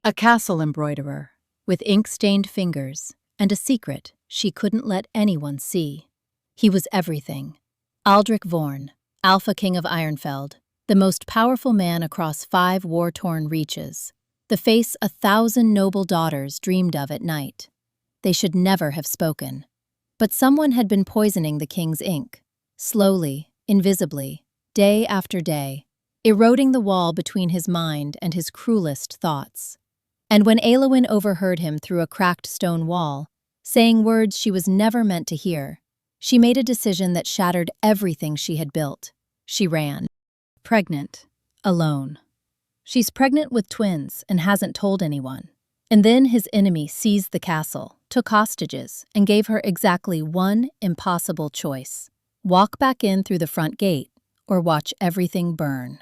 A castle embroiderer, with ink-stained fingers, and a secret she couldn't let anyone see. He was everything. Aldric Vorne, Alpha King of Ironfeld, the most powerful man across 5 war-torn reaches, the face 1,000 noble daughters dreamed of at night. They should never have spoken. But someone had been poisoning the king's ink, slowly, invisibly, day after day, eroding the wall between his mind and his cruelest thoughts. And when Elowen overheard him through a cracked stone wall, saying words she was never meant to hear, she made a decision that shattered everything she had built. She ran. Pregnant. Alone. She's pregnant with twins and hasn't told anyone. And then his enemy seized the castle, took hostages, and gave her exactly one impossible choice: walk back in through the front gate or watch everything burn.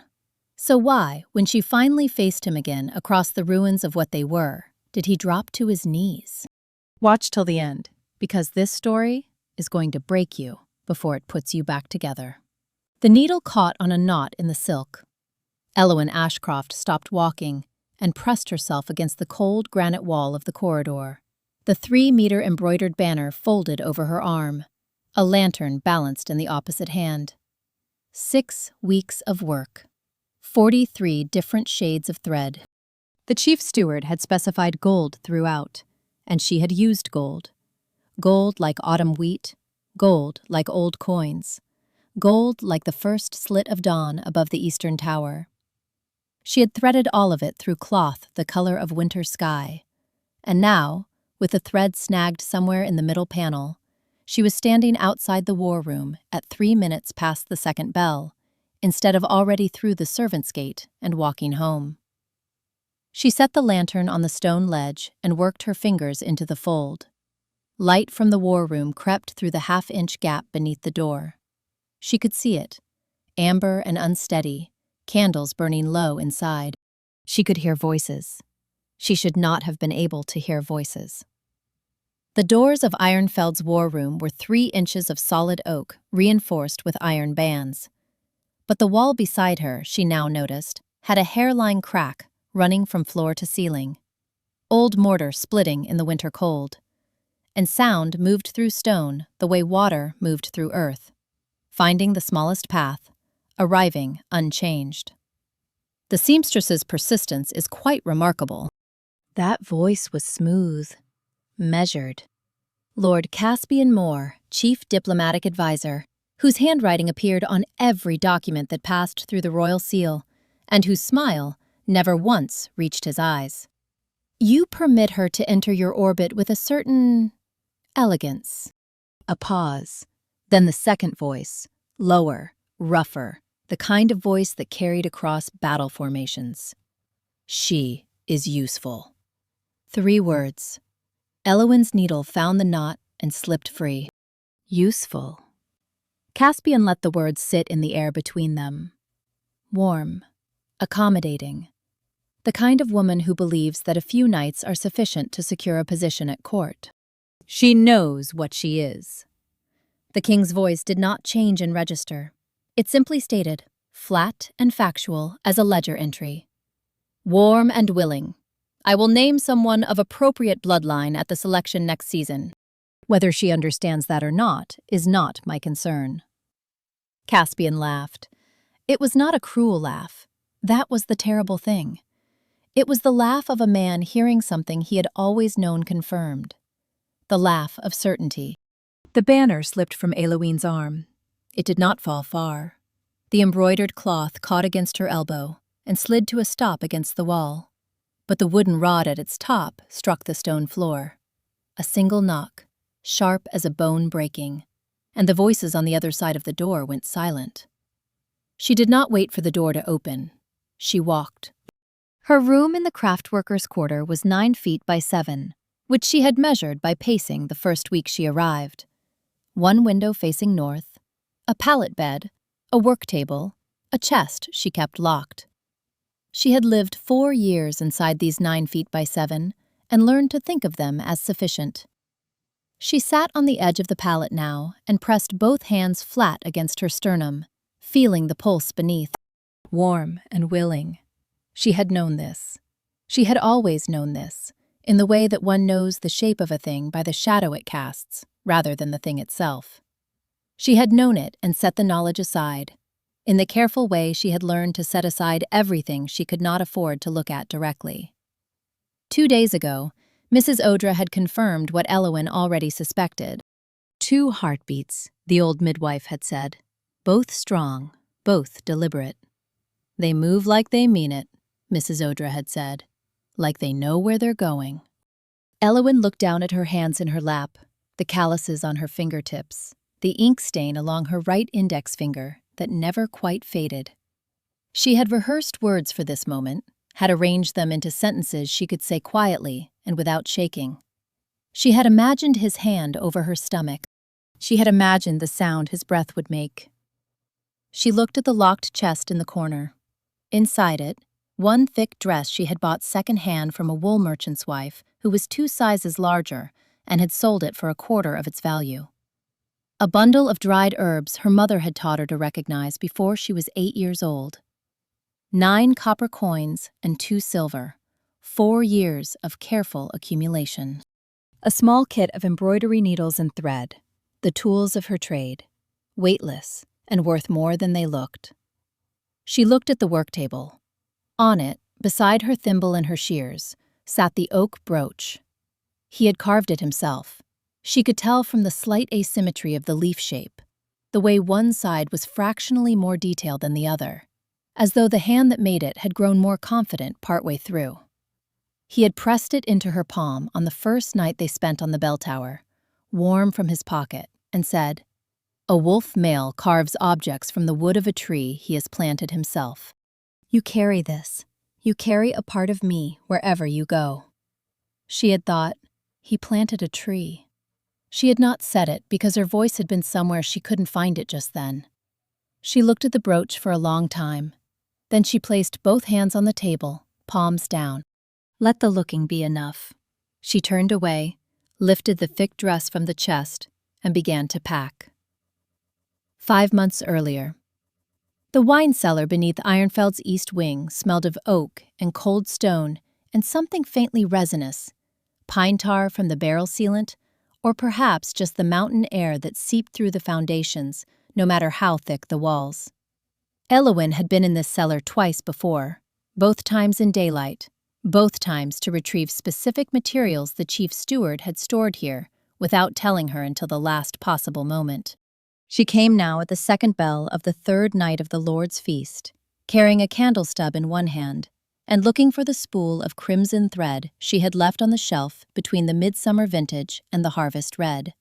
So why, when she finally faced him again across the ruins of what they were, did he drop to his knees? Watch till the end, because this story is going to break you before it puts you back together. The needle caught on a knot in the silk. Elowen Ashcroft stopped walking and pressed herself against the cold granite wall of the corridor. The 3-meter embroidered banner folded over her arm, a lantern balanced in the opposite hand. 6 weeks of work. 43 different shades of thread. The chief steward had specified gold throughout, and she had used gold. Gold like autumn wheat, gold like old coins, gold like the first slit of dawn above the eastern tower. She had threaded all of it through cloth the color of winter sky, and now, with the thread snagged somewhere in the middle panel, she was standing outside the war room at 3 minutes past the second bell, instead of already through the servants' gate and walking home. She set the lantern on the stone ledge and worked her fingers into the fold. Light from the war room crept through the half-inch gap beneath the door. She could see it, amber and unsteady, candles burning low inside. She could hear voices. She should not have been able to hear voices. The doors of Ironfeld's war room were 3 inches of solid oak, reinforced with iron bands. But the wall beside her, she now noticed, had a hairline crack running from floor to ceiling. Old mortar splitting in the winter cold. And sound moved through stone the way water moved through earth, finding the smallest path, arriving unchanged. The seamstress's persistence is quite remarkable. That voice was smooth, measured. Lord Caspian Morre, chief diplomatic advisor, whose handwriting appeared on every document that passed through the royal seal, and whose smile never once reached his eyes. You permit her to enter your orbit with a certain elegance. A pause. Then the second voice, lower, rougher, the kind of voice that carried across battle formations. She is useful. 3 words. Elowen's needle found the knot and slipped free. Useful. Caspian let the words sit in the air between them. Warm. Accommodating. The kind of woman who believes that a few nights are sufficient to secure a position at court. She knows what she is. The king's voice did not change in register. It simply stated, flat and factual as a ledger entry. Warm and willing. I will name someone of appropriate bloodline at the selection next season. Whether she understands that or not is not my concern. Caspian laughed. It was not a cruel laugh. That was the terrible thing. It was the laugh of a man hearing something he had always known confirmed. The laugh of certainty. The banner slipped from Elowen's arm. It did not fall far. The embroidered cloth caught against her elbow and slid to a stop against the wall. But the wooden rod at its top struck the stone floor. A single knock, sharp as a bone breaking, and the voices on the other side of the door went silent. She did not wait for the door to open. She walked. Her room in the craftworkers' quarter was 9 feet by 7, which she had measured by pacing the first week she arrived. 1 window facing north, a pallet bed, a work table, a chest she kept locked. She had lived 4 years inside these 9 feet by 7 and learned to think of them as sufficient. She sat on the edge of the pallet now and pressed both hands flat against her sternum, feeling the pulse beneath. Warm and willing. She had known this. She had always known this, in the way that one knows the shape of a thing by the shadow it casts, rather than the thing itself. She had known it and set the knowledge aside. In the careful way she had learned to set aside everything she could not afford to look at directly. 2 days ago, Mrs. Odra had confirmed what Elowen already suspected. 2 heartbeats, the old midwife had said. Both strong, both deliberate. They move like they mean it, Mrs. Odra had said. Like they know where they're going. Elowen looked down at her hands in her lap, the calluses on her fingertips, the ink stain along her right index finger that never quite faded. She had rehearsed words for this moment, had arranged them into sentences she could say quietly and without shaking. She had imagined his hand over her stomach. She had imagined the sound his breath would make. She looked at the locked chest in the corner. Inside it, one thick dress she had bought second-hand from a wool merchant's wife who was 2 sizes larger and had sold it for 1/4 of its value. A bundle of dried herbs her mother had taught her to recognize before she was 8 years old. 9 copper coins and 2 silver. 4 years of careful accumulation. A small kit of embroidery needles and thread, the tools of her trade, weightless and worth more than they looked. She looked at the work table. On it, beside her thimble and her shears, sat the oak brooch. He had carved it himself. She could tell from the slight asymmetry of the leaf shape, the way one side was fractionally more detailed than the other, as though the hand that made it had grown more confident partway through. He had pressed it into her palm on the first night they spent on the bell tower, warm from his pocket, and said, "A wolf male carves objects from the wood of a tree he has planted himself. You carry this. You carry a part of me wherever you go." She had thought, he planted a tree. She had not said it because her voice had been somewhere she couldn't find it just then. She looked at the brooch for a long time. Then she placed both hands on the table, palms down. Let the looking be enough. She turned away, lifted the thick dress from the chest, and began to pack. 5 months earlier. The wine cellar beneath Ironfeld's east wing smelled of oak and cold stone and something faintly resinous, pine tar from the barrel sealant, or perhaps just the mountain air that seeped through the foundations, no matter how thick the walls. Elowen had been in this cellar twice before, both times in daylight, both times to retrieve specific materials the chief steward had stored here, without telling her until the last possible moment. She came now at the second bell of the 3rd night of the Lord's feast, carrying a candle stub in one hand, and looking for the spool of crimson thread she had left on the shelf between the midsummer vintage and the harvest red.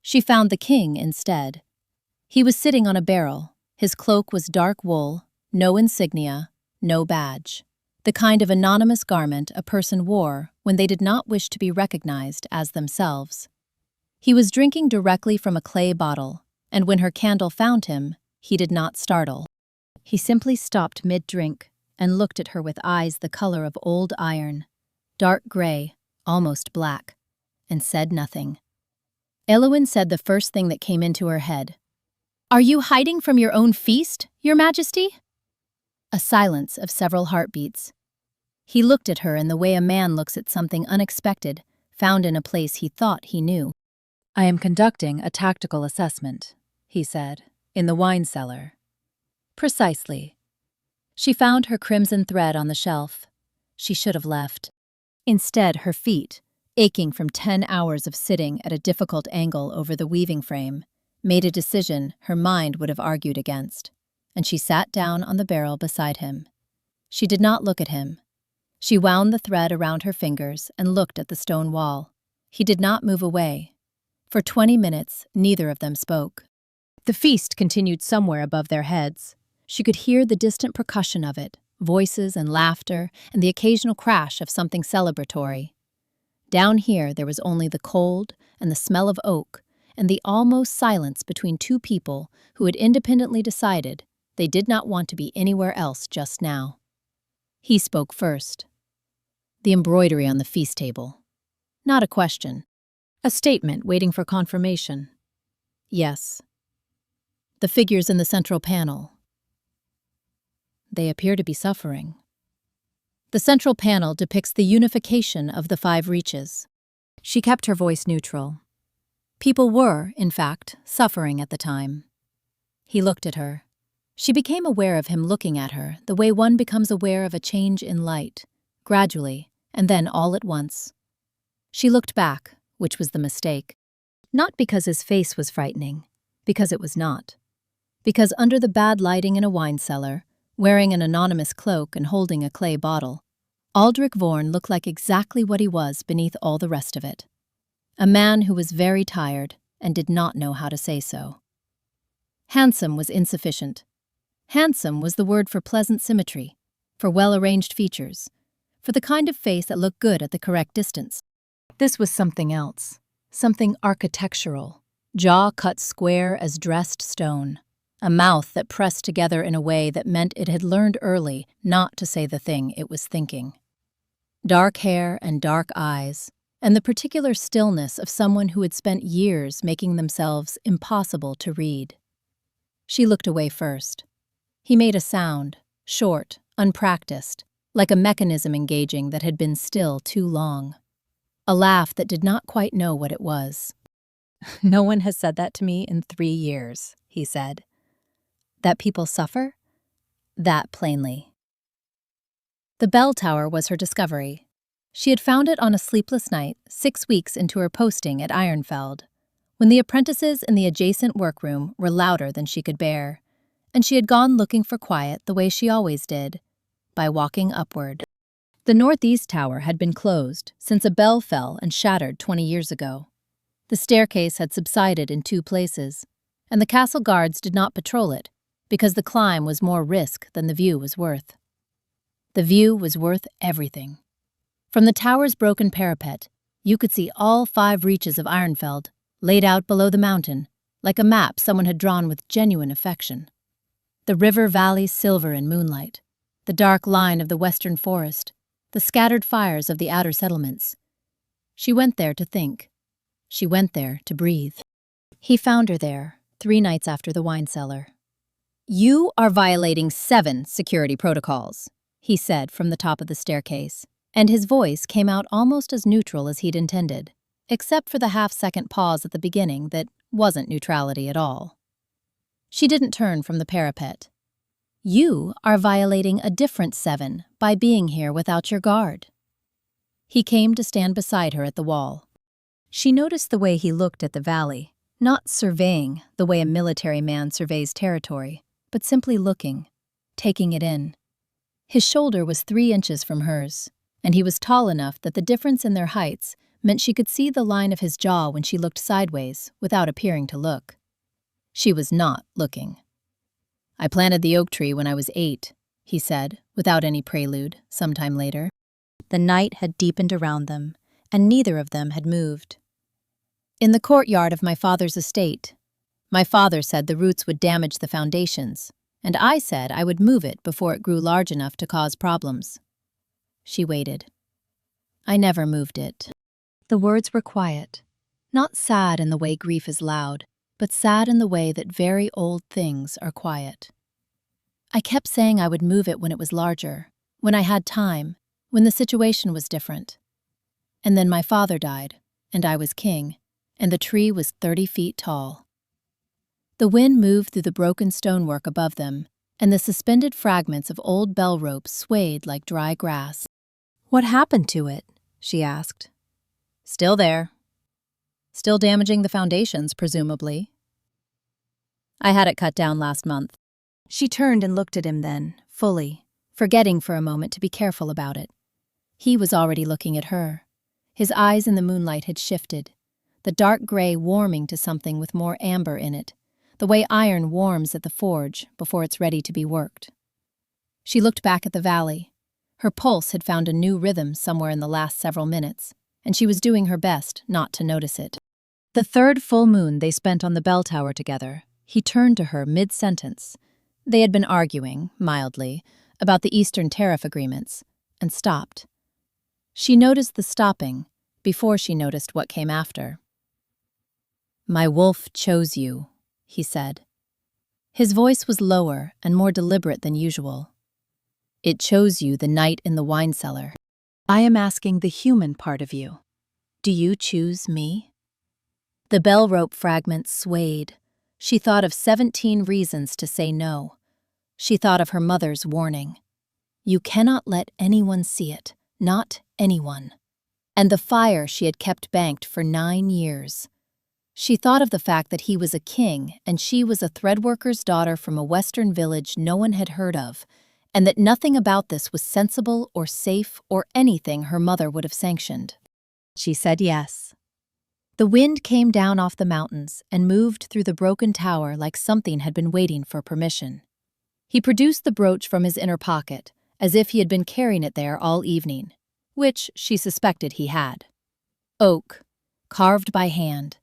She found the king instead. He was sitting on a barrel. His cloak was dark wool, no insignia, no badge. The kind of anonymous garment a person wore when they did not wish to be recognized as themselves. He was drinking directly from a clay bottle, and when her candle found him, he did not startle. He simply stopped mid-drink and looked at her with eyes the color of old iron, dark gray, almost black, and said nothing. Elowen said the first thing that came into her head. "Are you hiding from your own feast, Your Majesty?" A silence of several heartbeats. He looked at her in the way a man looks at something unexpected, found in a place he thought he knew. "I am conducting a tactical assessment," he said, "in the wine cellar." "Precisely." She found her crimson thread on the shelf. She should have left. Instead, her feet, aching from 10 hours of sitting at a difficult angle over the weaving frame, made a decision her mind would have argued against, and she sat down on the barrel beside him. She did not look at him. She wound the thread around her fingers and looked at the stone wall. He did not move away. For 20 minutes, neither of them spoke. The feast continued somewhere above their heads. She could hear the distant percussion of it, voices and laughter, and the occasional crash of something celebratory. Down here there was only the cold and the smell of oak, and the almost silence between 2 people who had independently decided they did not want to be anywhere else just now. He spoke first. The embroidery on the feast table. Not a question. A statement waiting for confirmation. Yes. The figures in the central panel. They appear to be suffering. The central panel depicts the unification of the 5 reaches. She kept her voice neutral. People were, in fact, suffering at the time. He looked at her. She became aware of him looking at her the way one becomes aware of a change in light, gradually, and then all at once. She looked back, which was the mistake. Not because his face was frightening, because it was not. Because under the bad lighting in a wine cellar, wearing an anonymous cloak and holding a clay bottle, Aldric Vorne looked like exactly what he was beneath all the rest of it. A man who was very tired and did not know how to say so. Handsome was insufficient. Handsome was the word for pleasant symmetry, for well-arranged features, for the kind of face that looked good at the correct distance. This was something else, something architectural, jaw cut square as dressed stone, a mouth that pressed together in a way that meant it had learned early not to say the thing it was thinking. Dark hair and dark eyes, and the particular stillness of someone who had spent years making themselves impossible to read. She looked away first. He made a sound, short, unpracticed, like a mechanism engaging that had been still too long. A laugh that did not quite know what it was. "No one has said that to me in 3 years," he said. "That people suffer? That plainly." The bell tower was her discovery. She had found it on a sleepless night 6 weeks into her posting at Ironfeld, when the apprentices in the adjacent workroom were louder than she could bear, and she had gone looking for quiet the way she always did, by walking upward. The northeast tower had been closed since a bell fell and shattered 20 years ago. The staircase had subsided in 2 places, and the castle guards did not patrol it because the climb was more risk than the view was worth. The view was worth everything. From the tower's broken parapet, you could see all 5 reaches of Ironfeld laid out below the mountain, like a map someone had drawn with genuine affection. The river valley silver in moonlight, the dark line of the western forest, the scattered fires of the outer settlements. She went there to think. She went there to breathe. He found her there, 3 nights after the wine cellar. "You are violating 7 security protocols," he said from the top of the staircase, and his voice came out almost as neutral as he'd intended, except for the half-second pause at the beginning that wasn't neutrality at all. She didn't turn from the parapet. "You are violating a different 7 by being here without your guard." He came to stand beside her at the wall. She noticed the way he looked at the valley, not surveying the way a military man surveys territory, but simply looking, taking it in. His shoulder was 3 inches from hers, and he was tall enough that the difference in their heights meant she could see the line of his jaw when she looked sideways without appearing to look. She was not looking. "I planted the oak tree when I was 8, he said, without any prelude, sometime later. The night had deepened around them, and neither of them had moved. "In the courtyard of my father's estate. My father said the roots would damage the foundations, and I said I would move it before it grew large enough to cause problems." She waited. "I never moved it." The words were quiet, not sad in the way grief is loud, but sad in the way that very old things are quiet. "I kept saying I would move it when it was larger, when I had time, when the situation was different. And then my father died, and I was king, and the tree was 30 feet tall." The wind moved through the broken stonework above them, and the suspended fragments of old bell ropes swayed like dry grass. "What happened to it?" she asked. "Still there. Still damaging the foundations, presumably. I had it cut down last month." She turned and looked at him then, fully, forgetting for a moment to be careful about it. He was already looking at her. His eyes in the moonlight had shifted, the dark gray warming to something with more amber in it, the way iron warms at the forge before it's ready to be worked. She looked back at the valley. Her pulse had found a new rhythm somewhere in the last several minutes, and she was doing her best not to notice it. The 3rd full moon they spent on the bell tower together, he turned to her mid-sentence. They had been arguing, mildly, about the Eastern tariff agreements, and stopped. She noticed the stopping before she noticed what came after. "My wolf chose you," he said. His voice was lower and more deliberate than usual. It chose you the night in the wine cellar. I am asking the human part of you. Do you choose me? The bell rope fragment swayed. She thought of 17 reasons to say no. She thought of her mother's warning. You cannot let anyone see it, not anyone. And the fire she had kept banked for 9 years. She thought of the fact that he was a king and she was a threadworker's daughter from a western village no one had heard of, and that nothing about this was sensible or safe or anything her mother would have sanctioned. She said yes. The wind came down off the mountains and moved through the broken tower like something had been waiting for permission. He produced the brooch from his inner pocket, as if he had been carrying it there all evening, which she suspected he had. Oak, carved by hand,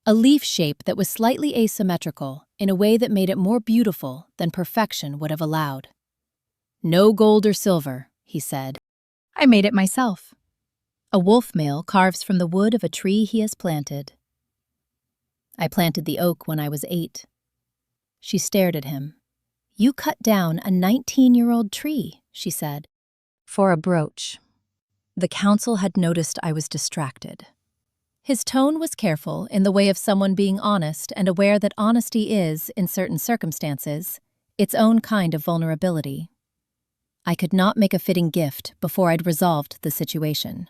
a leaf shape that was slightly asymmetrical in a way that made it more beautiful than perfection would have allowed. No gold or silver, he said. I made it myself. A wolf male carves from the wood of a tree he has planted. I planted the oak when I was 8. She stared at him. You cut down a 19-year-old tree, she said. For a brooch. The council had noticed I was distracted. His tone was careful in the way of someone being honest and aware that honesty is, in certain circumstances, its own kind of vulnerability. I could not make a fitting gift before I'd resolved the situation.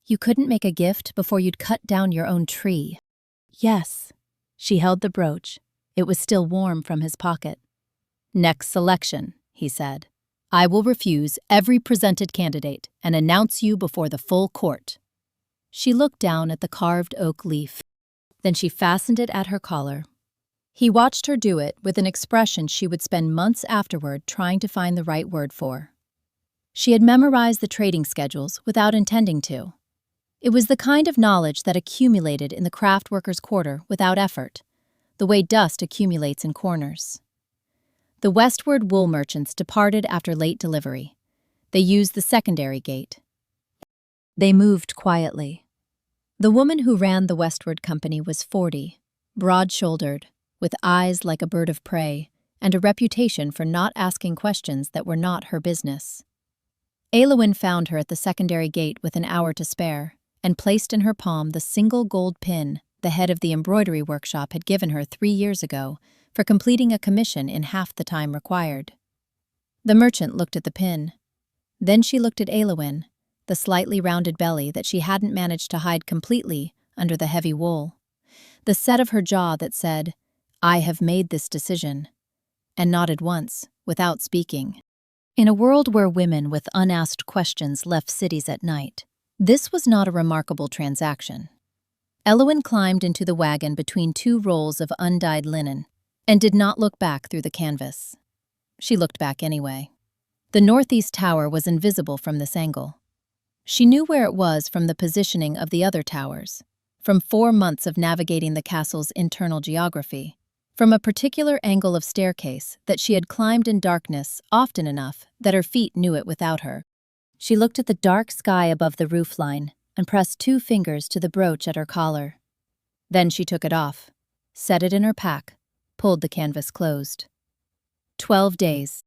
You couldn't make a gift before you'd cut down your own tree. Yes. She held the brooch. It was still warm from his pocket. Next selection, he said. I will refuse every presented candidate and announce you before the full court. She looked down at the carved oak leaf. Then she fastened it at her collar. He watched her do it with an expression she would spend months afterward trying to find the right word for. She had memorized the trading schedules without intending to. It was the kind of knowledge that accumulated in the craft workers' quarter without effort, the way dust accumulates in corners. The westward wool merchants departed after late delivery. They used the secondary gate. They moved quietly. The woman who ran the westward company was 40, broad-shouldered, with eyes like a bird of prey, and a reputation for not asking questions that were not her business. Elowen found her at the secondary gate with an hour to spare, and placed in her palm the single gold pin the head of the embroidery workshop had given her 3 years ago for completing a commission in half the time required. The merchant looked at the pin. Then she looked at Elowen, the slightly rounded belly that she hadn't managed to hide completely under the heavy wool, the set of her jaw that said, I have made this decision, and nodded once, without speaking. In a world where women with unasked questions left cities at night, this was not a remarkable transaction. Elowen climbed into the wagon between 2 rolls of undyed linen and did not look back through the canvas. She looked back anyway. The northeast tower was invisible from this angle. She knew where it was from the positioning of the other towers, from 4 months of navigating the castle's internal geography, from a particular angle of staircase that she had climbed in darkness often enough that her feet knew it without her. She looked at the dark sky above the roofline and pressed 2 fingers to the brooch at her collar. Then she took it off, set it in her pack, pulled the canvas closed. 12 days.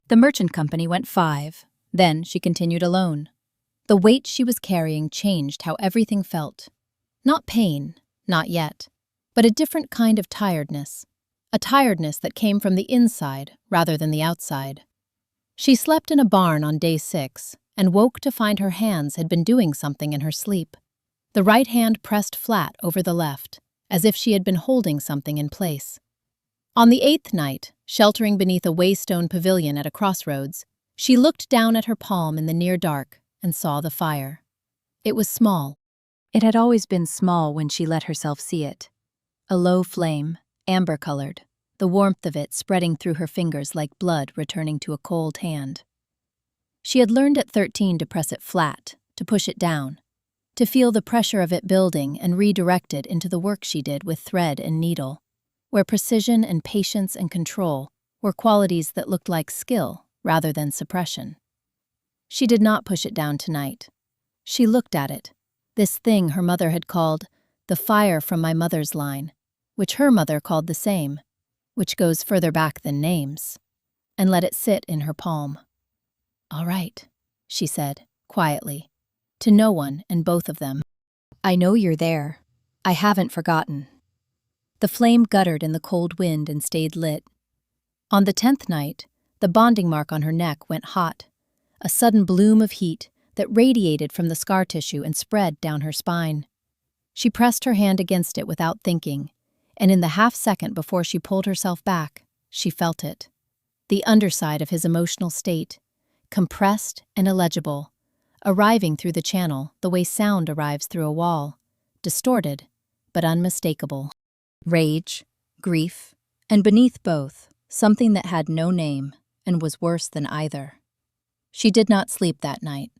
The merchant company went 5. Then she continued alone. The weight she was carrying changed how everything felt. Not pain, not yet, but a different kind of tiredness. A tiredness that came from the inside rather than the outside. She slept in a barn on day 6 and woke to find her hands had been doing something in her sleep. The right hand pressed flat over the left, as if she had been holding something in place. On the 8th night, sheltering beneath a waystone pavilion at a crossroads, she looked down at her palm in the near dark and saw the fire. It was small. It had always been small when she let herself see it. A low flame, amber-colored, the warmth of it spreading through her fingers like blood returning to a cold hand. She had learned at 13 to press it flat, to push it down, to feel the pressure of it building and redirect it into the work she did with thread and needle, where precision and patience and control were qualities that looked like skill rather than suppression. She did not push it down tonight. She looked at it, this thing her mother had called the fire from my mother's line, which her mother called the same, which goes further back than names, and let it sit in her palm. "All right," she said, quietly, to no one and both of them. "I know you're there. I haven't forgotten." The flame guttered in the cold wind and stayed lit. On the 10th night, the bonding mark on her neck went hot, a sudden bloom of heat that radiated from the scar tissue and spread down her spine. She pressed her hand against it without thinking, and in the half-second before she pulled herself back, she felt it. The underside of his emotional state, compressed and illegible, arriving through the channel the way sound arrives through a wall, distorted but unmistakable. Rage, grief, and beneath both, something that had no name and was worse than either. She did not sleep that night.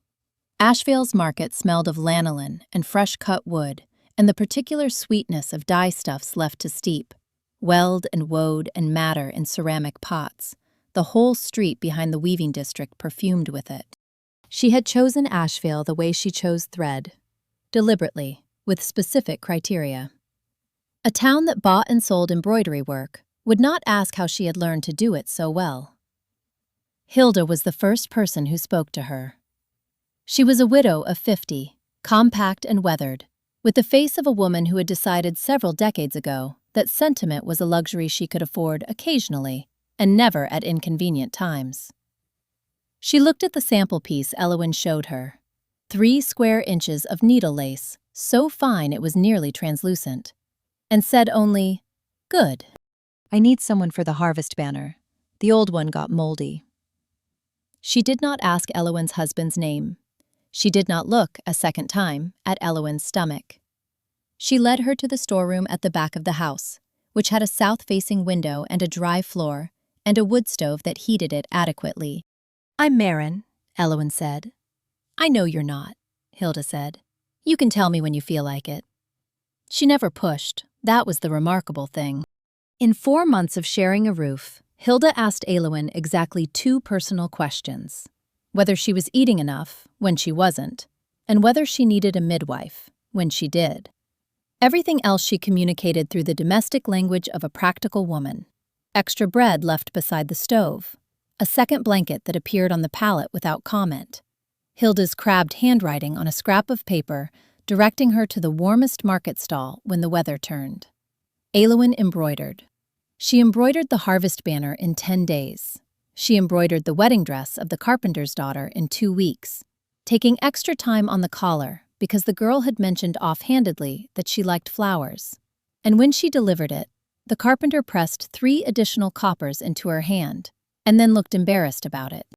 Asheville's market smelled of lanolin and fresh-cut wood and the particular sweetness of dyestuffs left to steep, weld and wode and matter in ceramic pots, the whole street behind the weaving district perfumed with it. She had chosen Asheville the way she chose thread, deliberately, with specific criteria. A town that bought and sold embroidery work would not ask how she had learned to do it so well. Hilda was the first person who spoke to her. She was a widow of 50, compact and weathered, with the face of a woman who had decided several decades ago that sentiment was a luxury she could afford occasionally and never at inconvenient times. She looked at the sample piece Elowen showed her, 3 square inches of needle lace, so fine it was nearly translucent, and said only, "Good. I need someone for the harvest banner. The old one got moldy." She did not ask Elowen's husband's name. She did not look, a second time, at Elowen's stomach. She led her to the storeroom at the back of the house, which had a south-facing window and a dry floor, and a wood stove that heated it adequately. "I'm Marin," Elowen said. "I know you're not," Hilda said. "You can tell me when you feel like it." She never pushed. That was the remarkable thing. In 4 months of sharing a roof, Hilda asked Elowen exactly 2 personal questions: whether she was eating enough when she wasn't, and whether she needed a midwife when she did. Everything else she communicated through the domestic language of a practical woman. Extra bread left beside the stove, a second blanket that appeared on the pallet without comment, Hilda's crabbed handwriting on a scrap of paper directing her to the warmest market stall when the weather turned. Elowen embroidered. She embroidered the harvest banner in 10 days. She embroidered the wedding dress of the carpenter's daughter in 2 weeks, taking extra time on the collar because the girl had mentioned offhandedly that she liked flowers. And when she delivered it, the carpenter pressed 3 additional coppers into her hand and then looked embarrassed about it.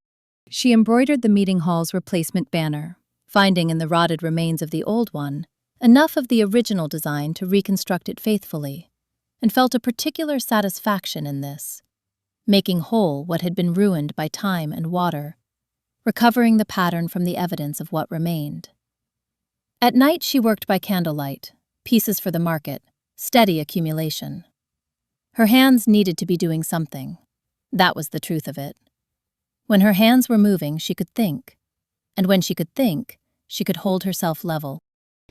She embroidered the meeting hall's replacement banner, finding in the rotted remains of the old one enough of the original design to reconstruct it faithfully, and felt a particular satisfaction in this, making whole what had been ruined by time and water, recovering the pattern from the evidence of what remained. At night she worked by candlelight, pieces for the market, steady accumulation. Her hands needed to be doing something. That was the truth of it. When her hands were moving, she could think. And when she could think, she could hold herself level.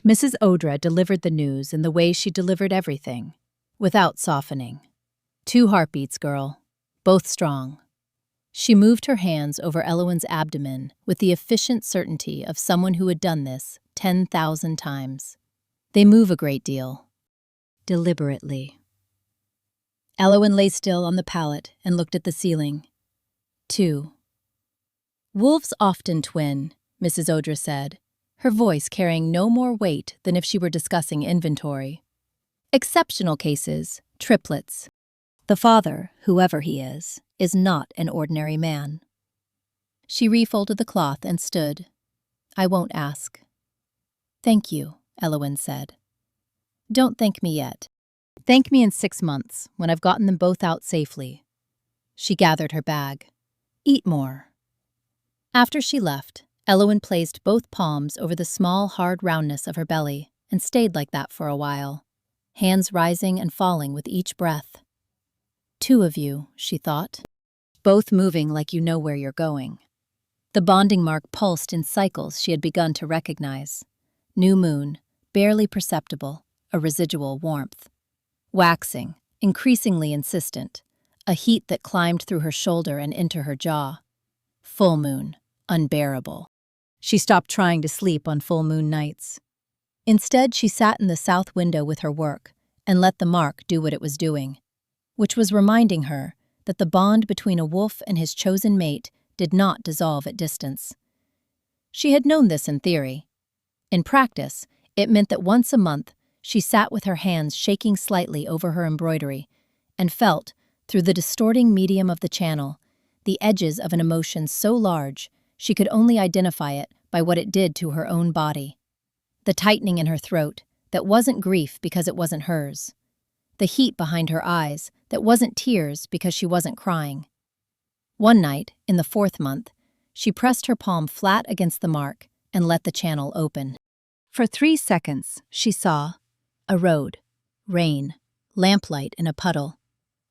Mrs. Odra delivered the news in the way she delivered everything, without softening. 2 heartbeats, girl. Both strong. She moved her hands over Elowen's abdomen with the efficient certainty of someone who had done this 10,000 times. They move a great deal. Deliberately. Elowen lay still on the pallet and looked at the ceiling. 2. Wolves often twin, Mrs. Odra said, her voice carrying no more weight than if she were discussing inventory. Exceptional cases, triplets. The father, whoever he is not an ordinary man. She refolded the cloth and stood. "I won't ask." "Thank you," Elowen said. "Don't thank me yet. Thank me in 6 months, when I've gotten them both out safely." She gathered her bag. "Eat more." After she left, Elowen placed both palms over the small, hard roundness of her belly and stayed like that for a while, hands rising and falling with each breath. 2 of you, she thought, both moving like you know where you're going. The bonding mark pulsed in cycles she had begun to recognize. New moon, barely perceptible, a residual warmth. Waxing, increasingly insistent, a heat that climbed through her shoulder and into her jaw. Full moon, unbearable. She stopped trying to sleep on full moon nights. Instead, she sat in the south window with her work and let the mark do what it was doing, which was reminding her that the bond between a wolf and his chosen mate did not dissolve at distance. She had known this in theory. In practice, it meant that once a month she sat with her hands shaking slightly over her embroidery and felt, through the distorting medium of the channel, the edges of an emotion so large she could only identify it by what it did to her own body. The tightening in her throat that wasn't grief because it wasn't hers. The heat behind her eyes that wasn't tears because she wasn't crying. One night, in the 4th month, she pressed her palm flat against the mark and let the channel open. For 3 seconds, she saw a road, rain, lamplight in a puddle,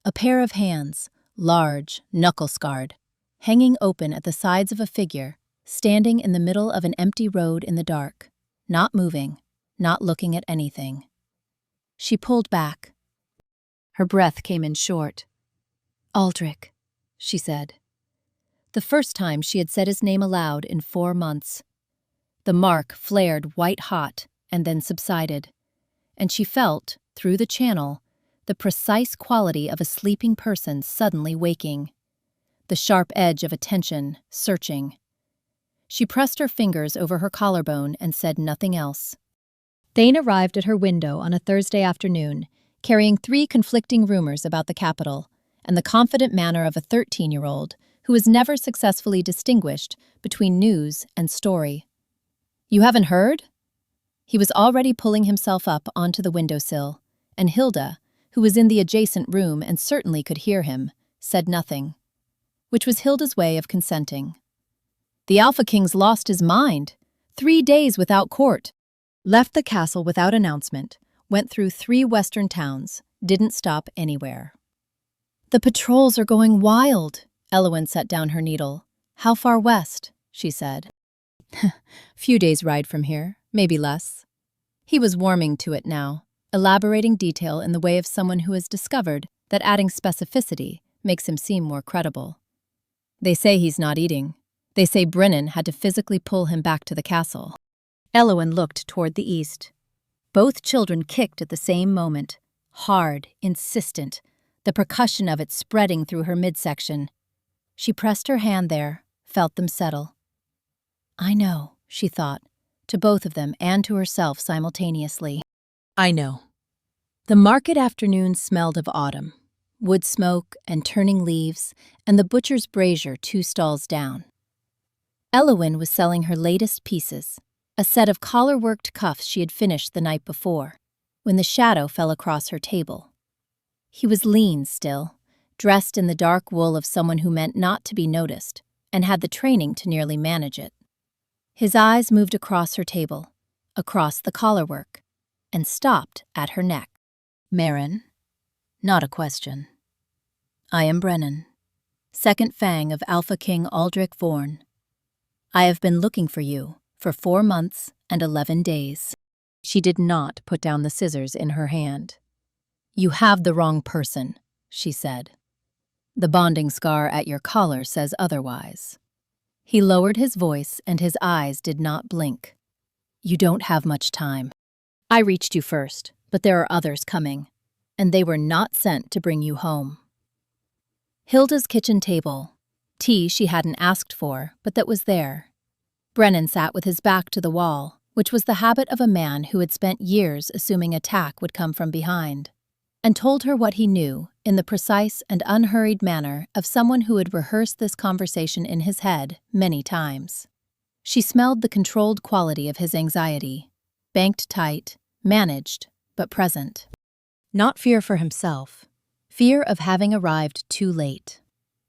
a pair of hands, large, knuckle-scarred, hanging open at the sides of a figure, standing in the middle of an empty road in the dark, not moving, not looking at anything. She pulled back. Her breath came in short. "Aldric," she said. The first time she had said his name aloud in 4 months. The mark flared white-hot and then subsided, and she felt, through the channel, the precise quality of a sleeping person suddenly waking. The sharp edge of attention, searching. She pressed her fingers over her collarbone and said nothing else. Thane arrived at her window on a Thursday afternoon, carrying 3 conflicting rumors about the capital and the confident manner of a 13-year-old who was never successfully distinguished between news and story. "You haven't heard?" He was already pulling himself up onto the windowsill, and Hilda, who was in the adjacent room and certainly could hear him, said nothing, which was Hilda's way of consenting. "The Alpha King's lost his mind. 3 days without court. Left the castle without announcement, went through 3 western towns, didn't stop anywhere." "The patrols are going wild." Elowen set down her needle. "How far west?" she said. "Few days' ride from here, maybe less." He was warming to it now, elaborating detail in the way of someone who has discovered that adding specificity makes him seem more credible. "They say he's not eating. They say Brennan had to physically pull him back to the castle." Elowen looked toward the east. Both children kicked at the same moment, hard, insistent, the percussion of it spreading through her midsection. She pressed her hand there, felt them settle. "I know," she thought, to both of them and to herself simultaneously. "I know." The market afternoon smelled of autumn, wood smoke and turning leaves, and the butcher's brazier 2 stalls down. Elowen was selling her latest pieces, a set of collar-worked cuffs she had finished the night before, when the shadow fell across her table. He was lean still, dressed in the dark wool of someone who meant not to be noticed, and had the training to nearly manage it. His eyes moved across her table, across the collarwork, and stopped at her neck. "Marin?" Not a question. "I am Brennan, second fang of Alpha King Aldric Vorne. I have been looking for you for 4 months and 11 days. She did not put down the scissors in her hand. "You have the wrong person," she said. "The bonding scar at your collar says otherwise." He lowered his voice and his eyes did not blink. "You don't have much time. I reached you first, but there are others coming, and they were not sent to bring you home." Hilda's kitchen table. Tea she hadn't asked for, but that was there. Brennan sat with his back to the wall, which was the habit of a man who had spent years assuming attack would come from behind, and told her what he knew in the precise and unhurried manner of someone who had rehearsed this conversation in his head many times. She smelled the controlled quality of his anxiety, banked tight, managed, but present. Not fear for himself, fear of having arrived too late.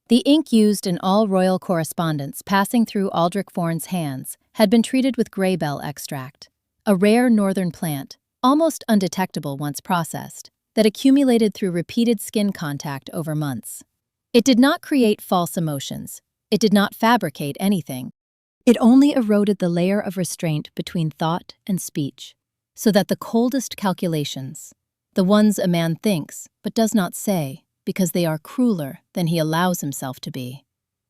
The ink used in all royal correspondence passing through Aldric Vorne's hands had been treated with graybell extract, a rare northern plant, almost undetectable once processed, that accumulated through repeated skin contact over months. It did not create false emotions. It did not fabricate anything. It only eroded the layer of restraint between thought and speech, so that the coldest calculations, the ones a man thinks but does not say because they are crueler than he allows himself to be,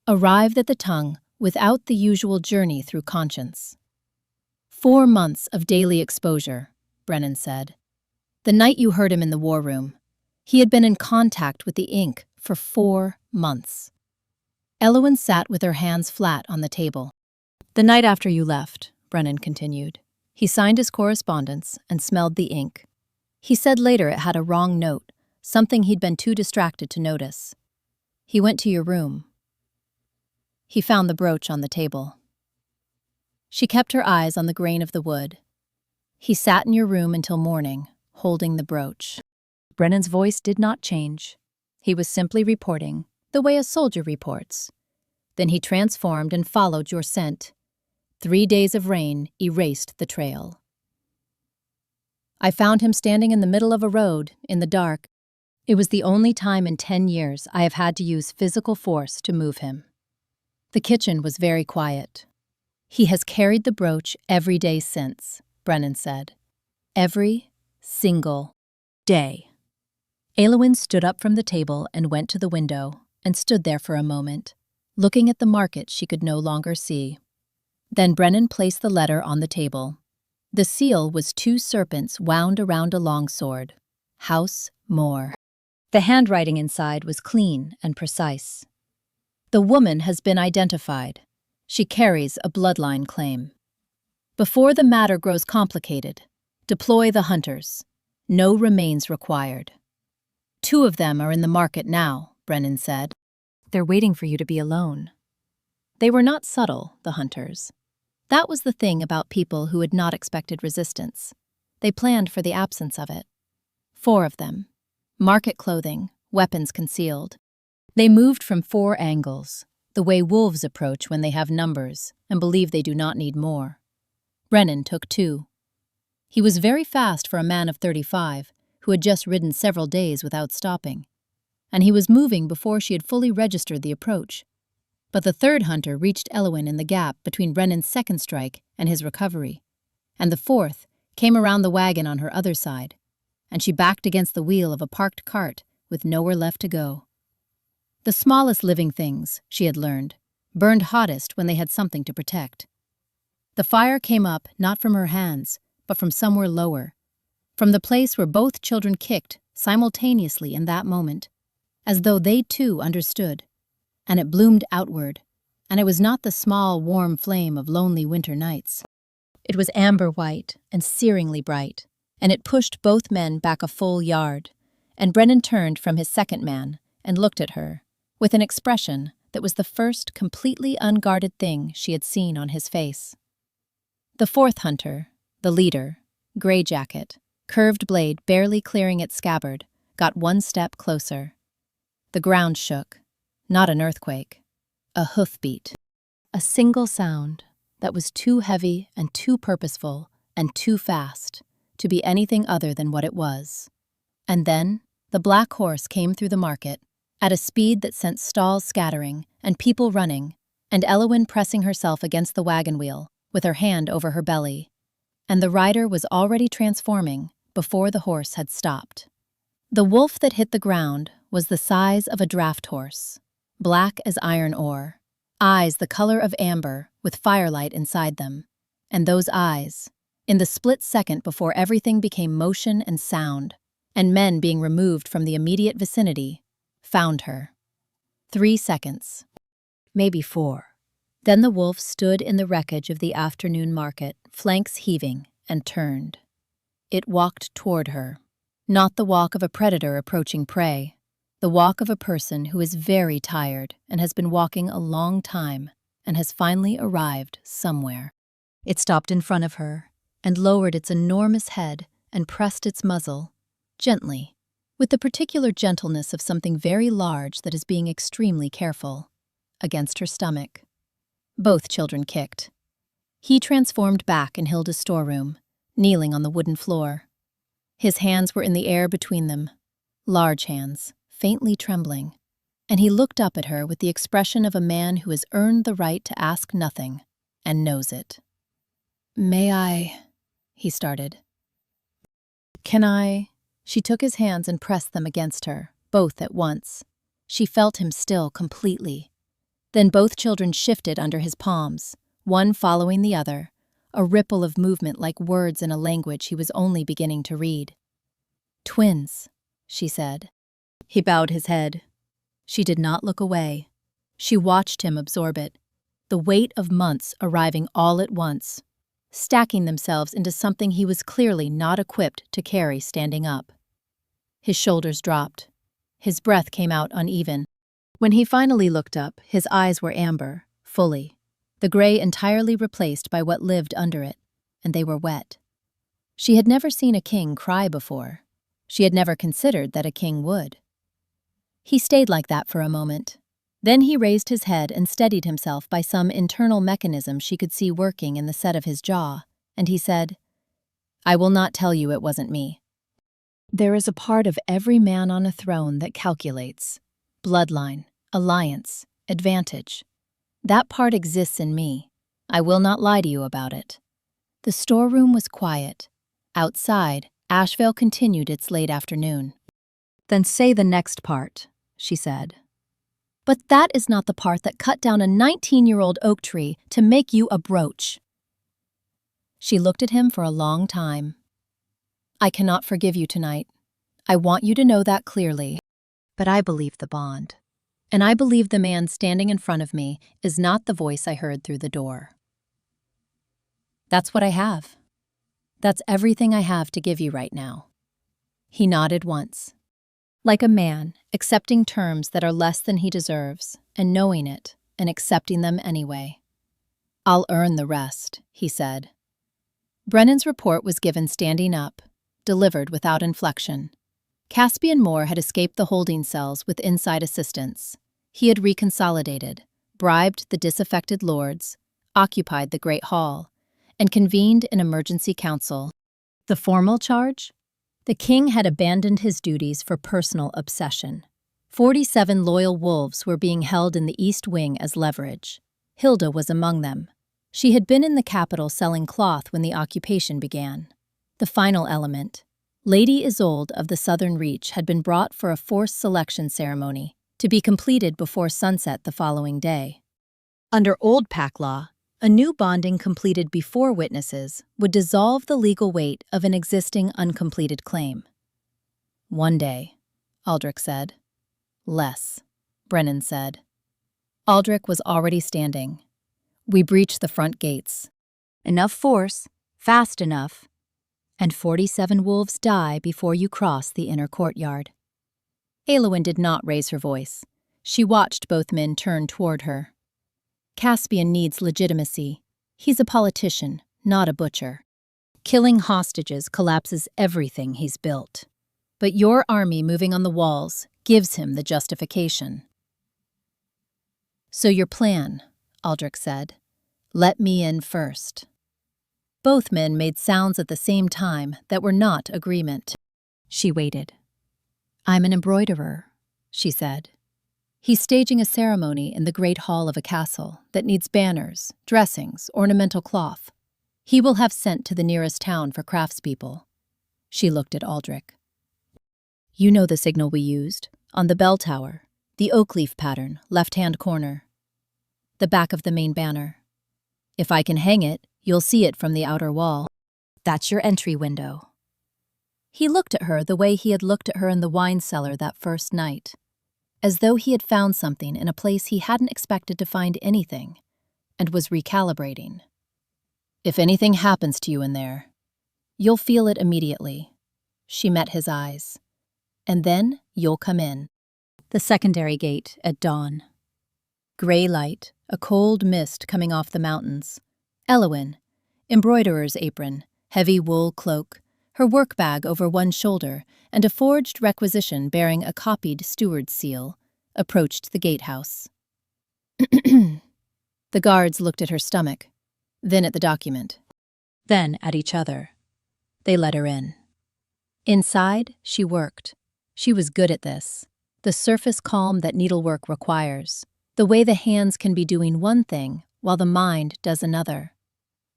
arrived at the tongue without the usual journey through conscience. 4 months of daily exposure, Brennan said. The night you heard him in the war room, he had been in contact with the ink for 4 months. Elowen sat with her hands flat on the table. The night after you left, Brennan continued, he signed his correspondence and smelled the ink. He said later it had a wrong note, something he'd been too distracted to notice. He went to your room. He found the brooch on the table. She kept her eyes on the grain of the wood. He sat in your room until morning, holding the brooch. Brennan's voice did not change. He was simply reporting, the way a soldier reports. Then he transformed and followed your scent. 3 days of rain erased the trail. I found him standing in the middle of a road, in the dark. It was the only time in 10 years I have had to use physical force to move him. The kitchen was very quiet. He has carried the brooch every day since, Brennan said. Every single day. Elowen stood up from the table and went to the window and stood there for a moment, looking at the market she could no longer see. Then Brennan placed the letter on the table. The seal was 2 serpents wound around a longsword. House Morre. The handwriting inside was clean and precise. The woman has been identified. She carries a bloodline claim. Before the matter grows complicated, deploy the hunters. No remains required. 2 of them are in the market now, Brennan said. They're waiting for you to be alone. They were not subtle, the hunters. That was the thing about people who had not expected resistance. They planned for the absence of it. 4 of them. Market clothing, weapons concealed. They moved from 4 angles, the way wolves approach when they have numbers and believe they do not need more. Brennan took 2. He was very fast for a man of 35 who had just ridden several days without stopping, and he was moving before she had fully registered the approach. But the 3rd hunter reached Elowen in the gap between Brennan's 2nd strike and his recovery, and the 4th came around the wagon on her other side, and she backed against the wheel of a parked cart with nowhere left to go. The smallest living things, she had learned, burned hottest when they had something to protect. The fire came up not from her hands, but from somewhere lower, from the place where both children kicked simultaneously in that moment, as though they too understood. And it bloomed outward, and it was not the small, warm flame of lonely winter nights. It was amber white and searingly bright, and it pushed both men back a full yard, and Brennan turned from his 2nd man and looked at her, with an expression that was the first completely unguarded thing she had seen on his face. The 4th hunter, the leader, gray jacket, curved blade barely clearing its scabbard, got 1 step closer. The ground shook. Not an earthquake, a hoofbeat. A single sound that was too heavy and too purposeful and too fast to be anything other than what it was. And then the black horse came through the market at a speed that sent stalls scattering and people running, and Elowen pressing herself against the wagon wheel with her hand over her belly. And the rider was already transforming before the horse had stopped. The wolf that hit the ground was the size of a draft horse. Black as iron ore, eyes the color of amber with firelight inside them. And those eyes, in the split second before everything became motion and sound, and men being removed from the immediate vicinity, found her. 3 seconds. Maybe 4. Then the wolf stood in the wreckage of the afternoon market, flanks heaving, and turned. It walked toward her, not the walk of a predator approaching prey, the walk of a person who is very tired and has been walking a long time and has finally arrived somewhere. It stopped in front of her and lowered its enormous head and pressed its muzzle, gently, with the particular gentleness of something very large that is being extremely careful, against her stomach. Both children kicked. He transformed back in Hilda's storeroom, kneeling on the wooden floor. His hands were in the air between them, large hands, faintly trembling, and he looked up at her with the expression of a man who has earned the right to ask nothing and knows it. "May I?" he started. "Can I?" She took his hands and pressed them against her, both at once. She felt him still completely. Then both children shifted under his palms, one following the other, a ripple of movement like words in a language he was only beginning to read. "Twins," she said. He bowed his head. She did not look away. She watched him absorb it, the weight of months arriving all at once, stacking themselves into something he was clearly not equipped to carry standing up. His shoulders dropped. His breath came out uneven. When he finally looked up, his eyes were amber, fully, the gray entirely replaced by what lived under it, and they were wet. She had never seen a king cry before. She had never considered that a king would. He stayed like that for a moment. Then he raised his head and steadied himself by some internal mechanism she could see working in the set of his jaw, and he said, "I will not tell you it wasn't me. There is a part of every man on a throne that calculates. Bloodline, alliance, advantage. That part exists in me. I will not lie to you about it." The storeroom was quiet. Outside, Asheville continued its late afternoon. "Then say the next part," she said. "But that is not the part that cut down a 19-year-old oak tree to make you a brooch." She looked at him for a long time. "I cannot forgive you tonight. I want you to know that clearly. But I believe the bond. And I believe the man standing in front of me is not the voice I heard through the door. That's what I have. That's everything I have to give you right now." He nodded once. Like a man, accepting terms that are less than he deserves, and knowing it, and accepting them anyway. "I'll earn the rest," he said. Brennan's report was given standing up, delivered without inflection. Caspian Morre had escaped the holding cells with inside assistance. He had reconsolidated, bribed the disaffected lords, occupied the Great Hall, and convened an emergency council. The formal charge? The king had abandoned his duties for personal obsession. 47 loyal wolves were being held in the East Wing as leverage. Hilda was among them. She had been in the capital selling cloth when the occupation began. The final element, Lady Isolde of the Southern Reach, had been brought for a forced selection ceremony, to be completed before sunset the following day. Under old pack law, a new bonding completed before witnesses would dissolve the legal weight of an existing uncompleted claim. "One day," Aldric said. "Less," Brennan said. Aldric was already standing. "We breached the front gates. Enough force, fast enough, and 47 wolves die before you cross the inner courtyard." Elowen did not raise her voice. She watched both men turn toward her. "Caspian needs legitimacy. He's a politician, not a butcher. Killing hostages collapses everything he's built. But your army moving on the walls gives him the justification." "So your plan," Aldric said. "Let me in first." Both men made sounds at the same time that were not agreement. She waited. "I'm an embroiderer," she said. "He's staging a ceremony in the great hall of a castle that needs banners, dressings, ornamental cloth. He will have sent to the nearest town for craftspeople." She looked at Aldric. "You know the signal we used, on the bell tower, the oak leaf pattern, left-hand corner. The back of the main banner. If I can hang it, you'll see it from the outer wall. That's your entry window." He looked at her the way he had looked at her in the wine cellar that first night, as though he had found something in a place he hadn't expected to find anything, and was recalibrating. "If anything happens to you in there, you'll feel it immediately." She met his eyes. "And then you'll come in." The secondary gate at dawn. Gray light, a cold mist coming off the mountains. Elowen, embroiderer's apron, heavy wool cloak, her work bag over one shoulder, and a forged requisition bearing a copied steward's seal, approached the gatehouse. The guards looked at her stomach, then at the document, then at each other. They let her in. Inside, she worked. She was good at this. The surface calm that needlework requires. The way the hands can be doing one thing while the mind does another.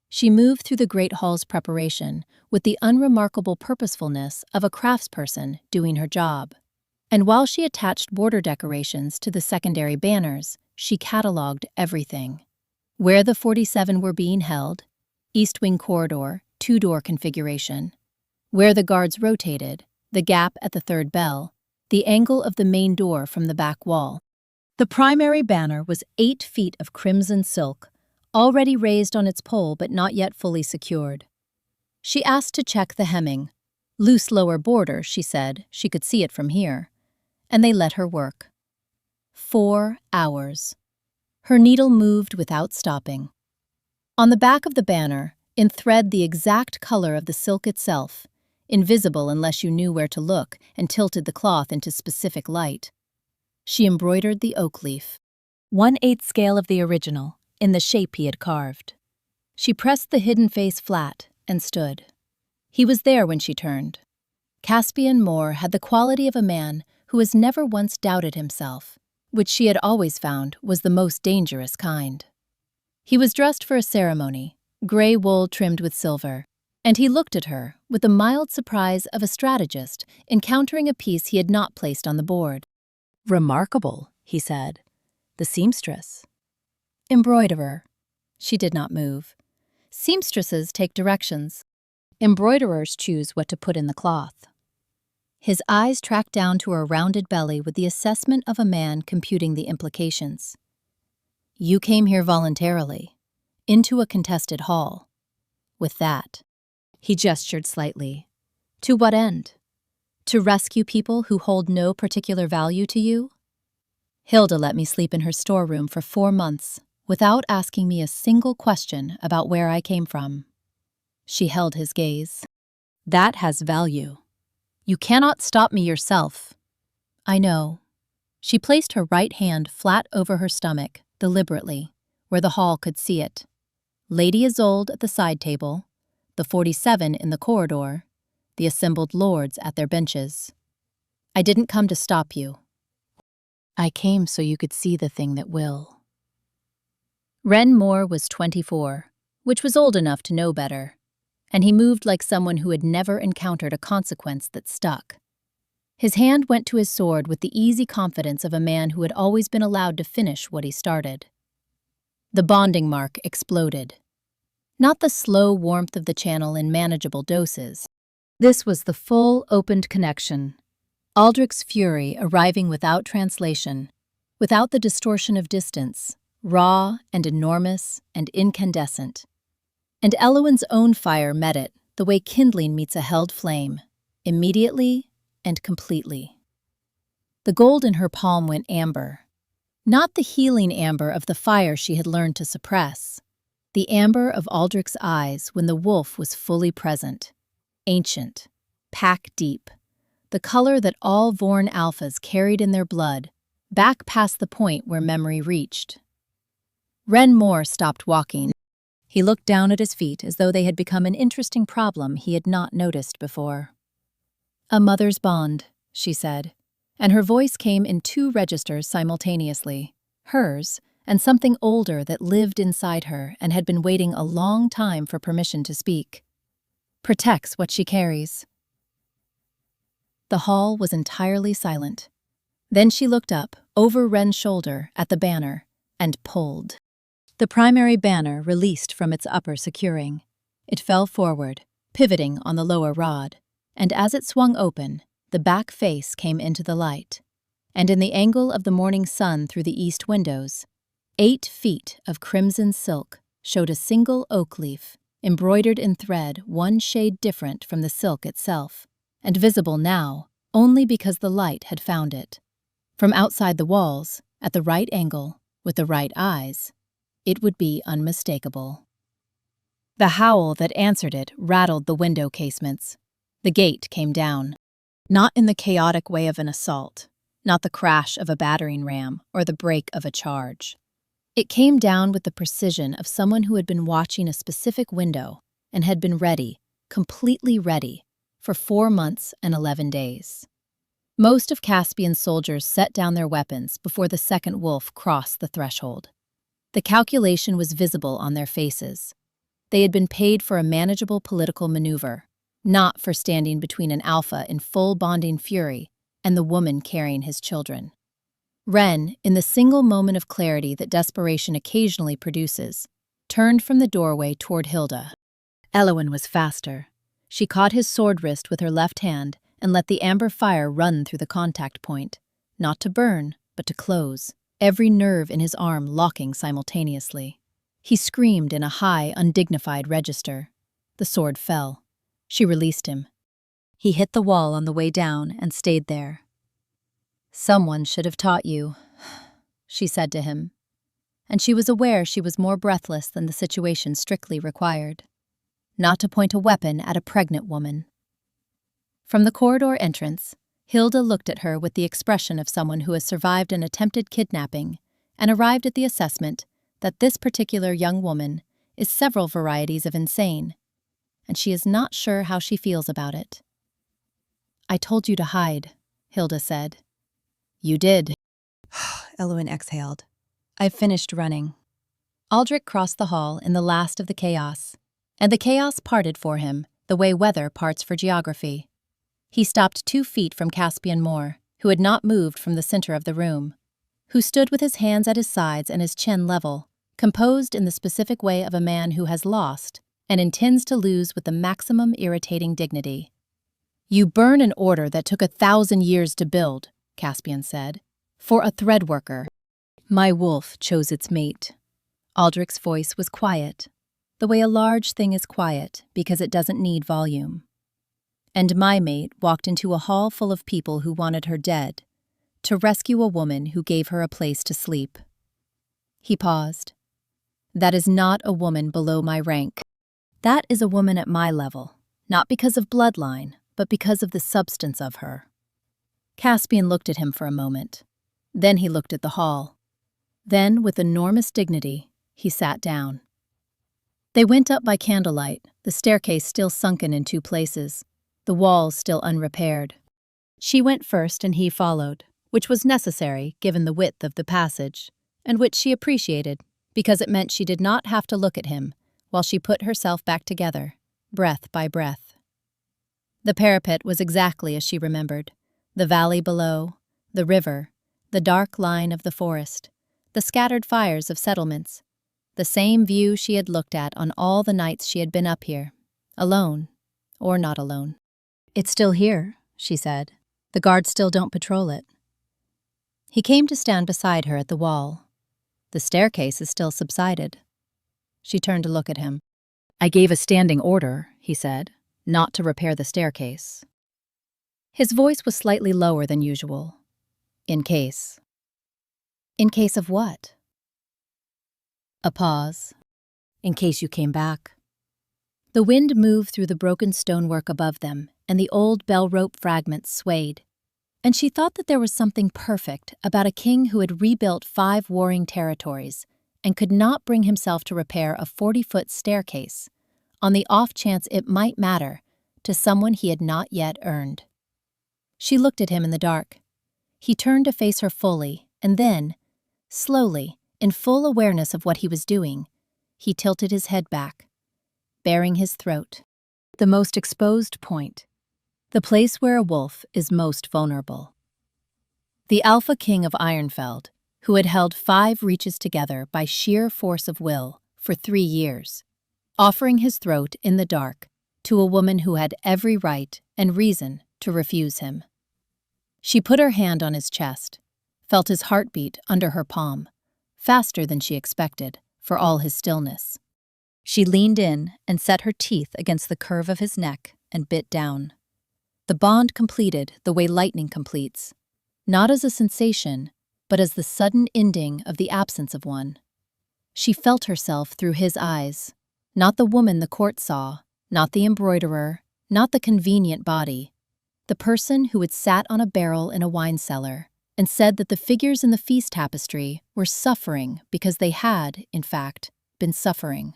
She moved through the great hall's preparation with the unremarkable purposefulness of a craftsperson doing her job. And while she attached border decorations to the secondary banners, she catalogued everything. Where the 47 were being held, East Wing corridor, 2-door configuration. Where the guards rotated, the gap at the third bell, the angle of the main door from the back wall. The primary banner was 8 feet of crimson silk, already raised on its pole but not yet fully secured. She asked to check the hemming. Loose lower border, she said, she could see it from here. And they let her work. 4 hours. Her needle moved without stopping. On the back of the banner, in thread the exact color of the silk itself, invisible unless you knew where to look and tilted the cloth into specific light. She embroidered the oak leaf, 1/8 scale of the original, in the shape he had carved. She pressed the hidden face flat and stood. He was there when she turned. Caspian Morre had the quality of a man who has never once doubted himself, which she had always found was the most dangerous kind. He was dressed for a ceremony, gray wool trimmed with silver, and he looked at her with the mild surprise of a strategist encountering a piece he had not placed on the board. "Remarkable," he said. "The seamstress." "Embroiderer." She did not move. Seamstresses take directions. Embroiderers choose what to put in the cloth. His eyes tracked down to her rounded belly with the assessment of a man computing the implications. "You came here voluntarily, into a contested hall. With that," he gestured slightly. "To what end? To rescue people who hold no particular value to you?" "Hilda let me sleep in her storeroom for 4 months without asking me a single question about where I came from." She held his gaze. "That has value. You cannot stop me yourself." "I know." She placed her right hand flat over her stomach, deliberately, where the hall could see it. Lady Isolde at the side table, the 47 in the corridor, the assembled lords at their benches. "I didn't come to stop you. I came so you could see the thing that will." Ren Morre was 24, which was old enough to know better, and he moved like someone who had never encountered a consequence that stuck. His hand went to his sword with the easy confidence of a man who had always been allowed to finish what he started. The bonding mark exploded. Not the slow warmth of the channel in manageable doses. This was the full, opened connection. Aldric's fury arriving without translation, without the distortion of distance, raw and enormous and incandescent. And Elowen's own fire met it the way kindling meets a held flame, immediately and completely. The gold in her palm went amber. Not the healing amber of the fire she had learned to suppress. The amber of Aldric's eyes when the wolf was fully present. Ancient, pack deep. The color that all Vorne alphas carried in their blood, back past the point where memory reached. Ren Morre stopped walking. He looked down at his feet as though they had become an interesting problem he had not noticed before. "A mother's bond," she said, and her voice came in 2 registers simultaneously, hers and something older that lived inside her and had been waiting a long time for permission to speak. "Protects what she carries." The hall was entirely silent. Then she looked up, over Ren's shoulder, at the banner, and pulled. The primary banner released from its upper securing. It fell forward, pivoting on the lower rod, and as it swung open, the back face came into the light. And in the angle of the morning sun through the east windows, 8 feet of crimson silk showed a single oak leaf, embroidered in thread 1 shade different from the silk itself, and visible now only because the light had found it. From outside the walls, at the right angle, with the right eyes, it would be unmistakable. The howl that answered it rattled the window casements. The gate came down. Not in the chaotic way of an assault, not the crash of a battering ram or the break of a charge. It came down with the precision of someone who had been watching a specific window and had been ready, completely ready, for 4 months and 11 days. Most of Caspian's soldiers set down their weapons before the second wolf crossed the threshold. The calculation was visible on their faces. They had been paid for a manageable political maneuver, not for standing between an alpha in full bonding fury and the woman carrying his children. Ren, in the single moment of clarity that desperation occasionally produces, turned from the doorway toward Hilda. Elowen was faster. She caught his sword wrist with her left hand and let the amber fire run through the contact point, not to burn, but to close, every nerve in his arm locking simultaneously. He screamed in a high, undignified register. The sword fell. She released him. He hit the wall on the way down and stayed there. "Someone should have taught you," she said to him, and she was aware she was more breathless than the situation strictly required. Not to point a weapon at a pregnant woman. From the corridor entrance, Hilda looked at her with the expression of someone who has survived an attempted kidnapping and arrived at the assessment that this particular young woman is several varieties of insane, and she is not sure how she feels about it. "I told you to hide," Hilda said. "You did." Elowen exhaled. "I've finished running." Aldric crossed the hall in the last of the chaos, and the chaos parted for him the way weather parts for geography. He stopped 2 feet from Caspian Morre, who had not moved from the center of the room, who stood with his hands at his sides and his chin level, composed in the specific way of a man who has lost and intends to lose with the maximum irritating dignity. "You burn an order that took 1,000 years to build," Caspian said, "for a thread worker." "My wolf chose its mate." Aldric's voice was quiet, the way a large thing is quiet because it doesn't need volume. "And my mate walked into a hall full of people who wanted her dead, to rescue a woman who gave her a place to sleep." He paused. "That is not a woman below my rank. That is a woman at my level, not because of bloodline, but because of the substance of her." Caspian looked at him for a moment. Then he looked at the hall. Then, with enormous dignity, he sat down. They went up by candlelight, the staircase still sunken in 2 places, the walls still unrepaired. She went first and he followed, which was necessary given the width of the passage, and which she appreciated because it meant she did not have to look at him while she put herself back together, breath by breath. The parapet was exactly as she remembered. The valley below, the river, the dark line of the forest, the scattered fires of settlements, the same view she had looked at on all the nights she had been up here, alone or not alone. "It's still here," she said. "The guards still don't patrol it." He came to stand beside her at the wall. "The staircase is still subsided." She turned to look at him. "I gave a standing order," he said, "not to repair the staircase." His voice was slightly lower than usual. "In case." "In case of what?" A pause. "In case you came back." The wind moved through the broken stonework above them, and the old bell rope fragments swayed. And she thought that there was something perfect about a king who had rebuilt 5 warring territories and could not bring himself to repair a 40-foot staircase, on the off chance it might matter to someone he had not yet earned. She looked at him in the dark. He turned to face her fully, and then, slowly, in full awareness of what he was doing, he tilted his head back, baring his throat. The most exposed point. The place where a wolf is most vulnerable. The Alpha King of Ironfeld, who had held 5 reaches together by sheer force of will for 3 years, offering his throat in the dark to a woman who had every right and reason to refuse him. She put her hand on his chest, felt his heartbeat under her palm, faster than she expected, for all his stillness. She leaned in and set her teeth against the curve of his neck and bit down. The bond completed the way lightning completes, not as a sensation, but as the sudden ending of the absence of one. She felt herself through his eyes, not the woman the court saw, not the embroiderer, not the convenient body, the person who had sat on a barrel in a wine cellar and said that the figures in the feast tapestry were suffering because they had, in fact, been suffering.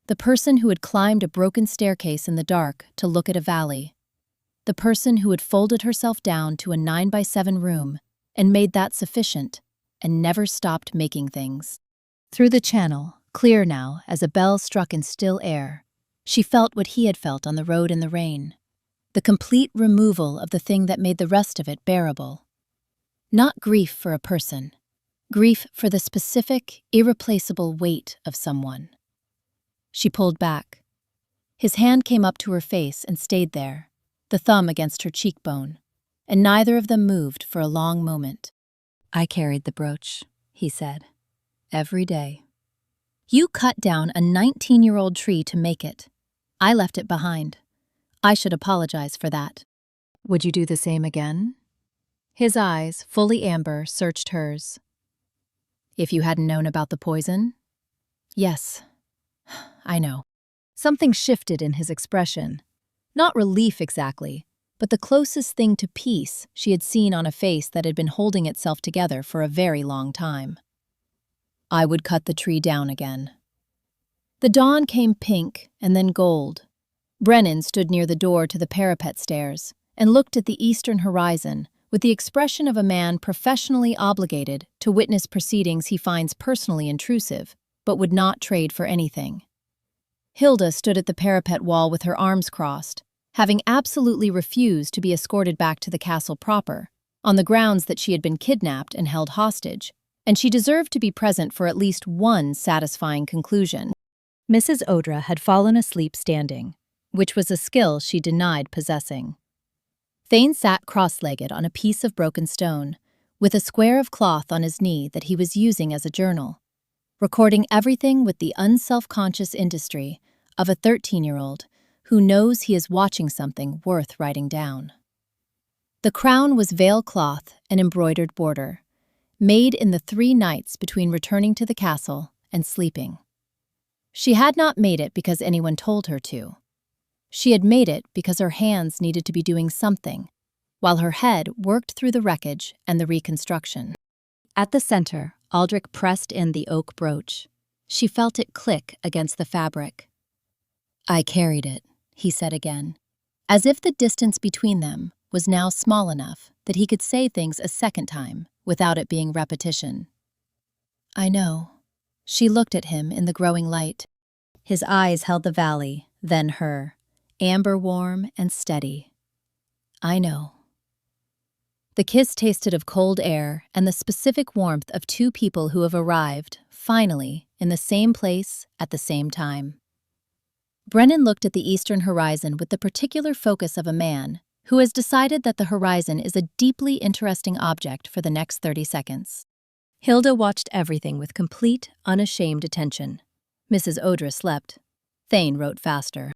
The person who had climbed a broken staircase in the dark to look at a valley. The person who had folded herself down to a 9x7 room and made that sufficient and never stopped making things. Through the channel, clear now as a bell struck in still air, she felt what he had felt on the road in the rain. The complete removal of the thing that made the rest of it bearable. Not grief for a person. Grief for the specific, irreplaceable weight of someone. She pulled back. His hand came up to her face and stayed there, the thumb against her cheekbone, and neither of them moved for a long moment. "I carried the brooch," he said. "Every day. You cut down a 19-year-old tree to make it. I left it behind. I should apologize for that. Would you do the same again?" His eyes, fully amber, searched hers. "If you hadn't known about the poison?" "Yes. I know." Something shifted in his expression. Not relief exactly, but the closest thing to peace she had seen on a face that had been holding itself together for a very long time. "I would cut the tree down again." The dawn came pink and then gold. Brennan stood near the door to the parapet stairs and looked at the eastern horizon with the expression of a man professionally obligated to witness proceedings he finds personally intrusive, but would not trade for anything. Hilda stood at the parapet wall with her arms crossed, having absolutely refused to be escorted back to the castle proper, on the grounds that she had been kidnapped and held hostage, and she deserved to be present for at least one satisfying conclusion. Mrs. Odra had fallen asleep standing, which was a skill she denied possessing. Thane sat cross-legged on a piece of broken stone, with a square of cloth on his knee that he was using as a journal, recording everything with the unself-conscious industry of a 13-year-old who knows he is watching something worth writing down. The crown was veil cloth and embroidered border, made in the 3 nights between returning to the castle and sleeping. She had not made it because anyone told her to. She had made it because her hands needed to be doing something, while her head worked through the wreckage and the reconstruction. At the center, Aldric pressed in the oak brooch. She felt it click against the fabric. "I carried it," he said again, as if the distance between them was now small enough that he could say things a second time without it being repetition. "I know." She looked at him in the growing light. His eyes held the valley, then her, amber warm and steady. "I know." The kiss tasted of cold air and the specific warmth of 2 people who have arrived, finally, in the same place at the same time. Brennan looked at the eastern horizon with the particular focus of a man who has decided that the horizon is a deeply interesting object for the next 30 seconds. Hilda watched everything with complete, unashamed attention. Mrs. Odra slept. Thane wrote faster.